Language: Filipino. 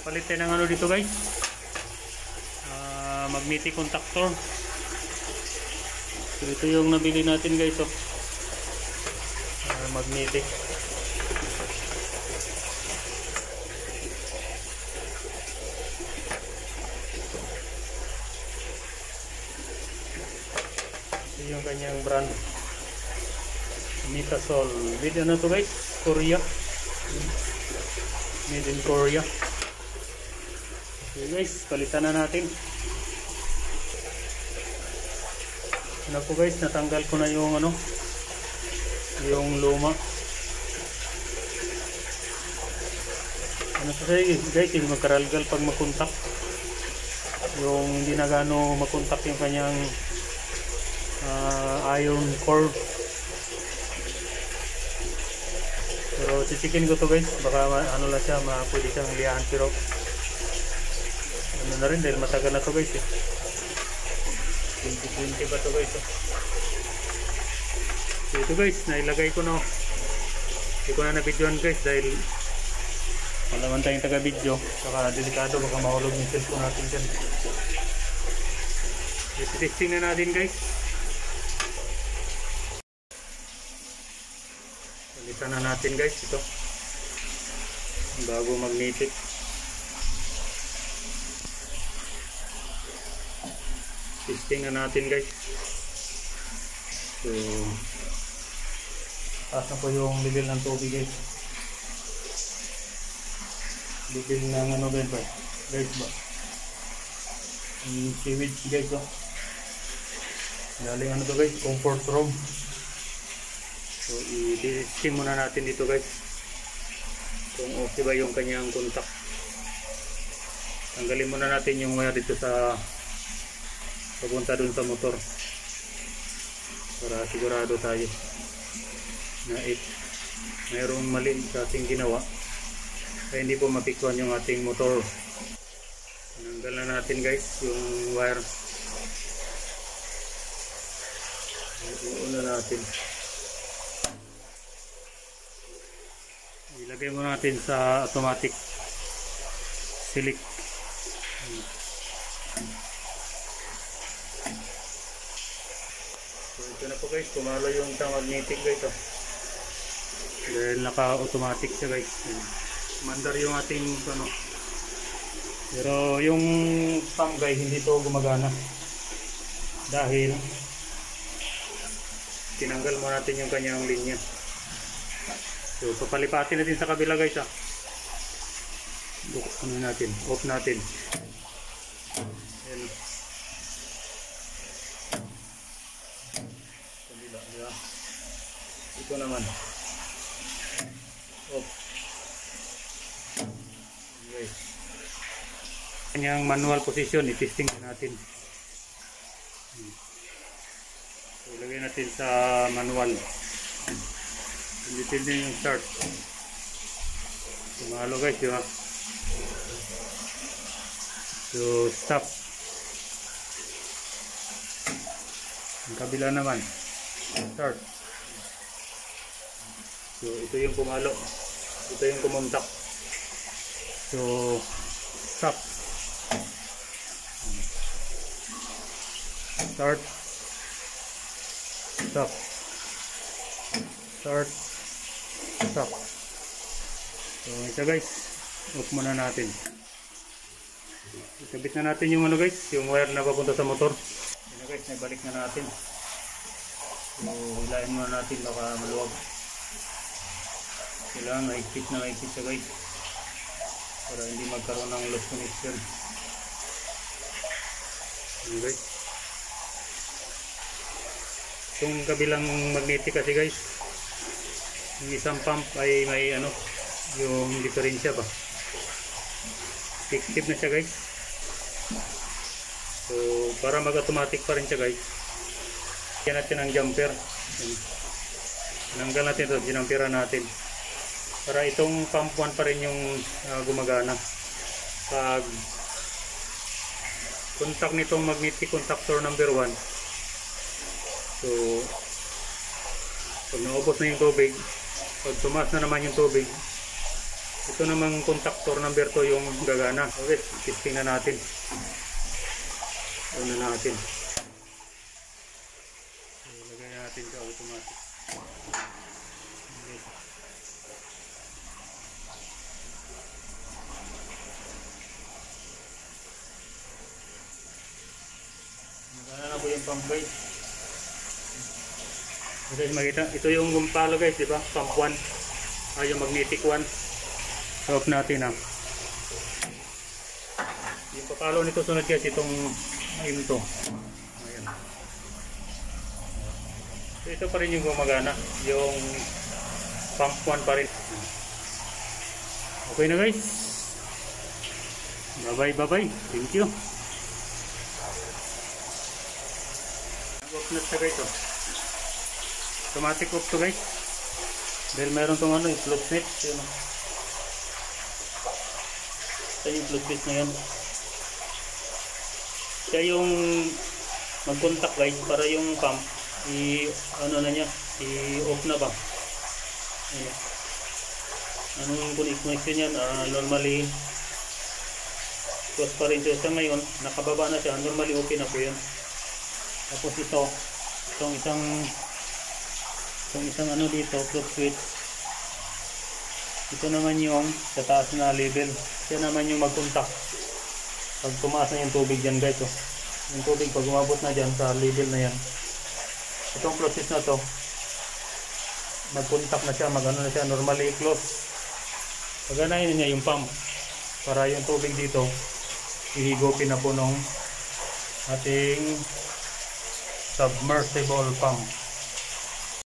Palit tayo ng ano dito guys, magnetic contactor. So ito yung nabili natin guys, oh. Magnetic. Ito yung kanyang brand, Mitasol. Made ano to guys, Korea. Made in Korea. Okay guys, palitan na natin. Ano po guys, natanggal ko na yung ano, yung luma. Ano po guys, hindi magkaralgal pag makontak. Yung hindi na gano makontak yung kanyang iron core. Pero sisikin ko to guys, baka ano lang siya, pwede siyang liyahan, pero ano na rin dahil matagal na to guys eh. 2020 ba to guys eh. So ito guys, nailagay ko na. Hindi ko na na-videoan guys dahil wala man tayong taga-video, saka delikado, baka mahulog yung cellphone natin dyan. Testing na natin guys. Palitan na natin guys ito, bago magnetic. Testing na natin guys. So taas na po yung level ng tubig guys. Level ng ano guys ba? Guys ba? Yung sewage guys ba? Galing ano to guys? Comfort room. So i-testing muna natin dito guys kung okay ba yung kanyang contact. Tanggalin muna natin yung wire dito sa papunta dun sa motor para sigurado tayo na mayroong mali sa ating ginawa kaya hindi po mapiktuhan yung ating motor. Tinanggal na natin guys yung wire. Iuna natin, ilagay mo natin sa automatic select. So ito na po guys, pumalo yung magnetic guys oh. Dahil naka-automatic siya guys. Mandar yung ating ano. Pero yung pump guys, hindi to gumagana dahil tinanggal mo natin yung kanyang linya. So papalipatin natin sa kabila guys ah. Ano natin, off natin. Ayan. Kabila, diba? Ito naman off. Okay. Kanyang manual position, i-testing natin. So ilagay natin sa manual. Detail din yung start. Sumalo guys, diba? So stop. Ang kabila naman start. So ito yung pumalo, ito yung kumontak. So stop, start, stop, start, stop. So ito guys, off muna natin. Ikabit na natin yung ano guys, yung wire na papunta sa motor. Ito guys, naibalik na natin. So hilahin muna natin, baka maluwag. Kailangan mahigpit na mahigpit siya guys para hindi magkaroon ng loss connection. Okay guys, itong kabilang magnetic kasi guys, yung isang pump ay may ano, yung diferensya pa. Effective na siya guys. So para mag-automatic pa rin siya guys, kaya natin ang jumper. Tinanggal natin ito, jumperan natin para itong pump 1 pa rin yung gumagana. Pag contact nitong magnetic contactor number 1, so pag naubos na yung tubig, pag tumaas na naman yung tubig, Ito namang contactor number 2 yung gagana. Okay, testing na natin. Ito na natin. So, lagay natin sa automatic. Okay. Nagana na po yung pump guys. Okay, makita. Ito yung gumpalo guys, di ba? Pump 1. Yung magnetic 1. Off natin ha. Yung papalo nito sunod guys, itong ito. Ayan. So ito pa rin yung gumagana. Yung pump 1 pa rin. Okay na guys. Bye bye. Thank you. Off na siya guys. Automatic off to guys. Dahil meron tong ano, float net. Yun. Yung float base na yan siya yung mag-contact guys para yung pump ano na niya i-off na ba. Ayan. Anong connection yan, normally close pa rin siya sa ngayon, nakababa na siya, normally okay na po yun. Tapos itong isang ano dito, float switch, ito naman yung sa taas na level. Yan naman yung mag-contact pag tumaas na yung tubig dyan guys. Yung tubig pag umabot na dyan sa level na yan, itong process na to mag-contact na siya, mag-ano na siya, normally close. Paganayin niya yung pump para yung tubig dito ihigopin na po nung ating submersible pump.